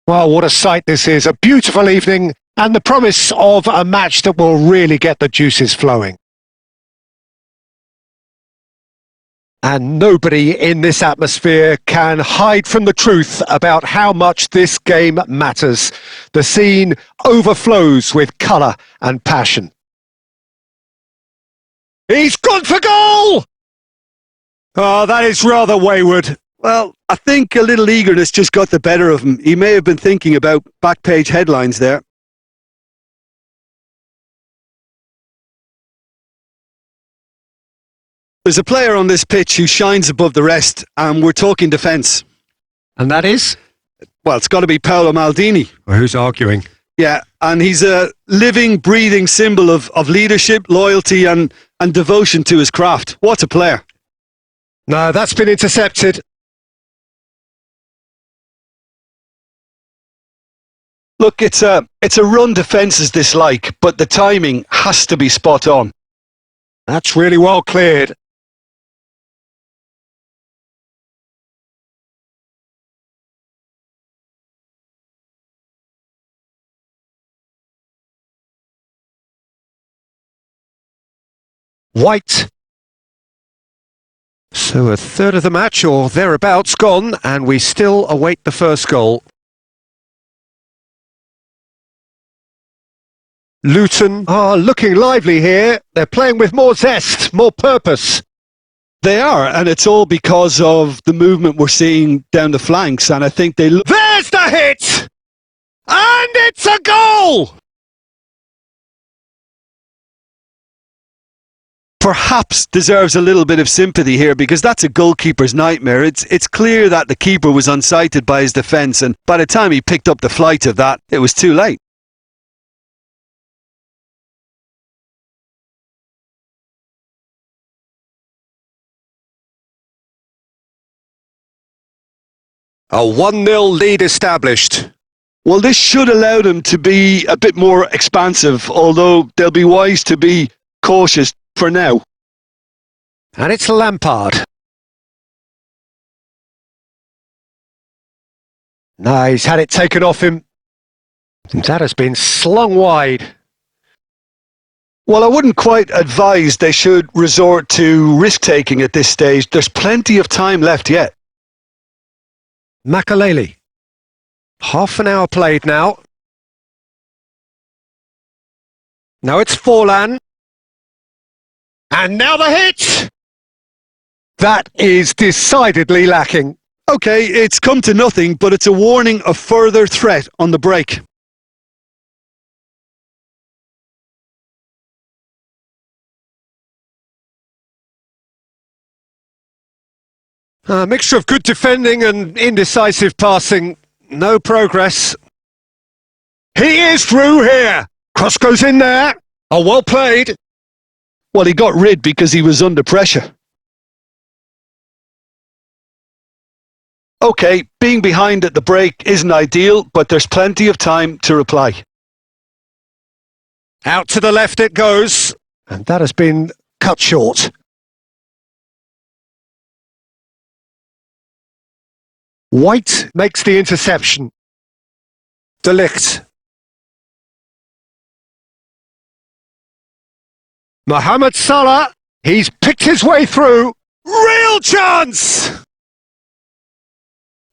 Well, what a sight this is. A beautiful evening and the promise of a match that will really get the juices flowing. And nobody in this atmosphere can hide from the truth about how much this game matters. The scene overflows with colour and passion. He's gone for goal! Oh, that is rather wayward. Well, I think a little eagerness just got the better of him. He may have been thinking about back page headlines there. There's a player on this pitch who shines above the rest, and we're talking defence. And that is? Well, it's got to be Paolo Maldini. Well, who's arguing? Yeah, and he's a living, breathing symbol of leadership, loyalty and devotion to his craft. What a player. No, that's been intercepted. Look, it's a run defence's dislike, but the timing has to be spot on. That's really well cleared. White. So a third of the match or thereabouts gone, and we still await the first goal. Luton are looking lively here. They're playing with more zest, more purpose. They are, and it's all because of the movement we're seeing down the flanks, and I think they look... There's the hit! And it's a goal! Perhaps deserves a little bit of sympathy here, because that's a goalkeeper's nightmare. It's clear that the keeper was unsighted by his defence, and by the time he picked up the flight of that, it was too late. A 1-0 lead established. Well, this should allow them to be a bit more expansive, although they'll be wise to be cautious for now. And it's Lampard. No, he's had it taken off him. That has been slung wide. Well, I wouldn't quite advise they should resort to risk-taking at this stage. There's plenty of time left yet. Makaleli. Half an hour played now. Now it's Forlan. And now the hit! That is decidedly lacking. OK, it's come to nothing, but it's a warning of further threat on the break. A mixture of good defending and indecisive passing. No progress. He is through here. Cross goes in there. Oh, well played. Well, he got rid because he was under pressure. OK, being behind at the break isn't ideal, but there's plenty of time to reply. Out to the left it goes. And that has been cut short. White makes the interception. De Ligt. Mohamed Salah. He's picked his way through. Real chance!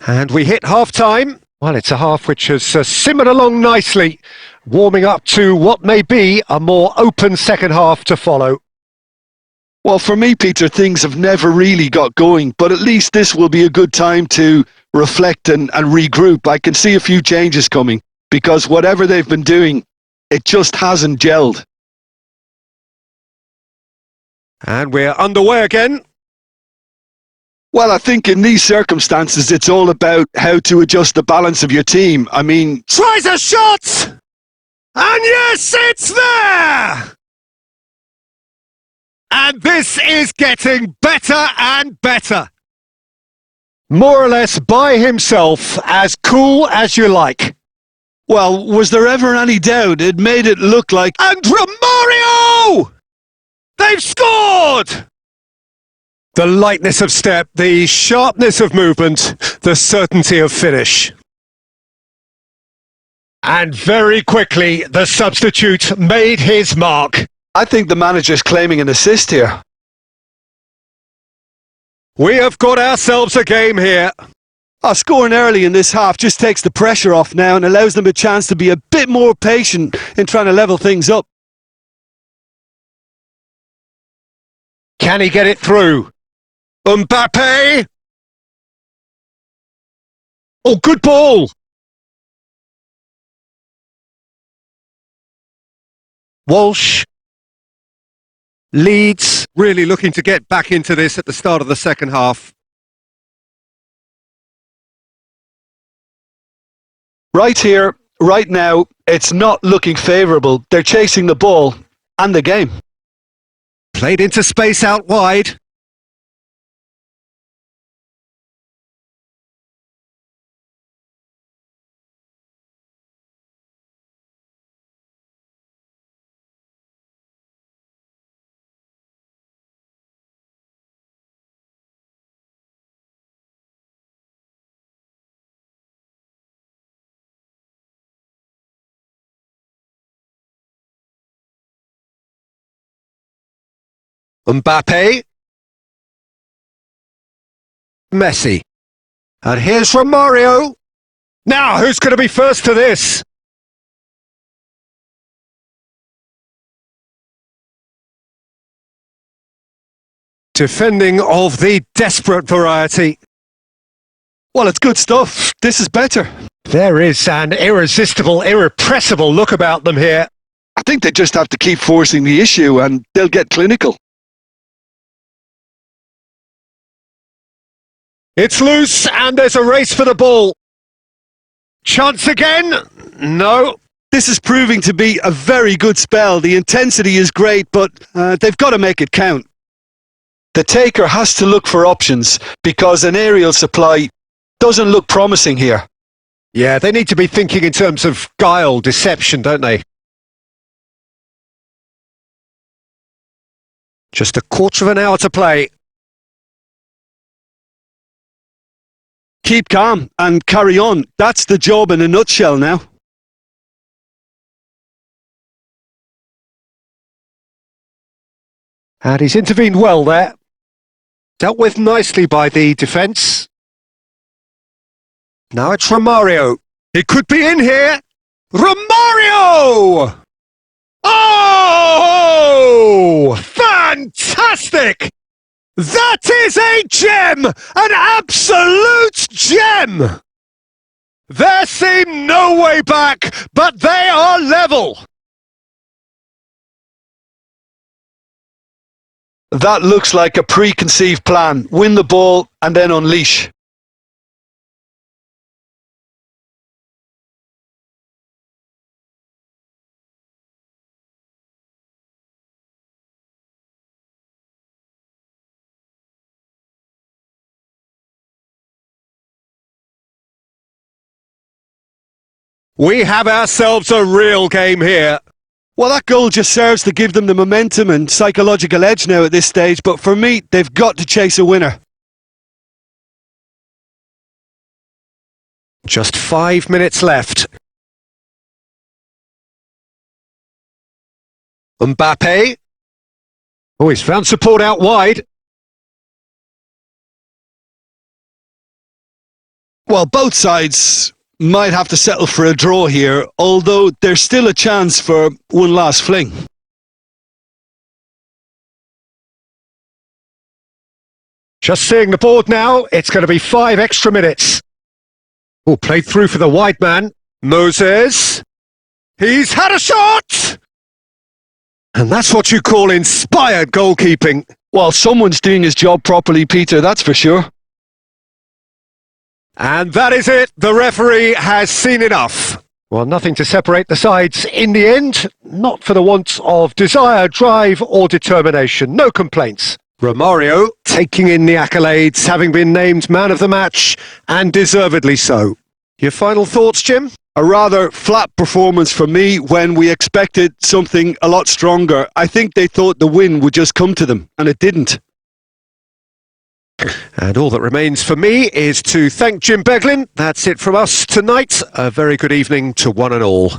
And we hit half-time. Well, it's a half which has simmered along nicely, warming up to what may be a more open second half to follow. Well, for me, Peter, things have never really got going, but at least this will be a good time to reflect and regroup. I can see a few changes coming, because whatever they've been doing, it just hasn't gelled. And we're underway again. Well, I think in these circumstances, it's all about how to adjust the balance of your team. I mean... Tries a shot! And yes, it's there! And this is getting better and better. More or less by himself, as cool as you like. Well, was there ever any doubt? It made it look like... And Romario! They've scored! The lightness of step, the sharpness of movement, the certainty of finish. And very quickly, the substitute made his mark. I think the manager's claiming an assist here. We have got ourselves a game here. Scoring early in this half just takes the pressure off now and allows them a chance to be a bit more patient in trying to level things up. Can he get it through? Mbappe! Oh, good ball! Walsh. Leeds really looking to get back into this at the start of the second half. Right here, right now, it's not looking favourable. They're chasing the ball and the game. Played into space out wide. Mbappe. Messi. And here's Romario. Now, who's going to be first to this? Defending of the desperate variety. Well, it's good stuff. This is better. There is an irresistible, irrepressible look about them here. I think they just have to keep forcing the issue and they'll get clinical. It's loose and there's a race for the ball. Chance again? No. This is proving to be a very good spell. The intensity is great, but they've got to make it count. The taker has to look for options because an aerial supply doesn't look promising here. Yeah, they need to be thinking in terms of guile, deception, don't they? Just a quarter of an hour to play. Keep calm and carry on. That's the job in a nutshell now. And he's intervened well there. Dealt with nicely by the defence. Now it's Romario. It could be in here. Romario! Oh! Fantastic! That is a gem! An absolute gem! There seemed no way back, but they are level. That looks like a preconceived plan. Win the ball and then unleash. We have ourselves a real game here. Well, that goal just serves to give them the momentum and psychological edge now at this stage, but for me, they've got to chase a winner. Just 5 minutes left. Mbappe. Oh, he's found support out wide. Well, both sides might have to settle for a draw here, although there's still a chance for one last fling. Just seeing the board now, it's going to be 5 extra minutes. Oh, played through for the wide man. Moses. He's had a shot! And that's what you call inspired goalkeeping. Well, someone's doing his job properly, Peter, that's for sure. And that is it. The referee has seen enough. Well, nothing to separate the sides in the end. Not for the want of desire, drive or determination. No complaints. Romario taking in the accolades, having been named man of the match, and deservedly so. Your final thoughts, Jim? A rather flat performance for me when we expected something a lot stronger. I think they thought the win would just come to them, and it didn't. And all that remains for me is to thank Jim Beglin. That's it from us tonight. A very good evening to one and all.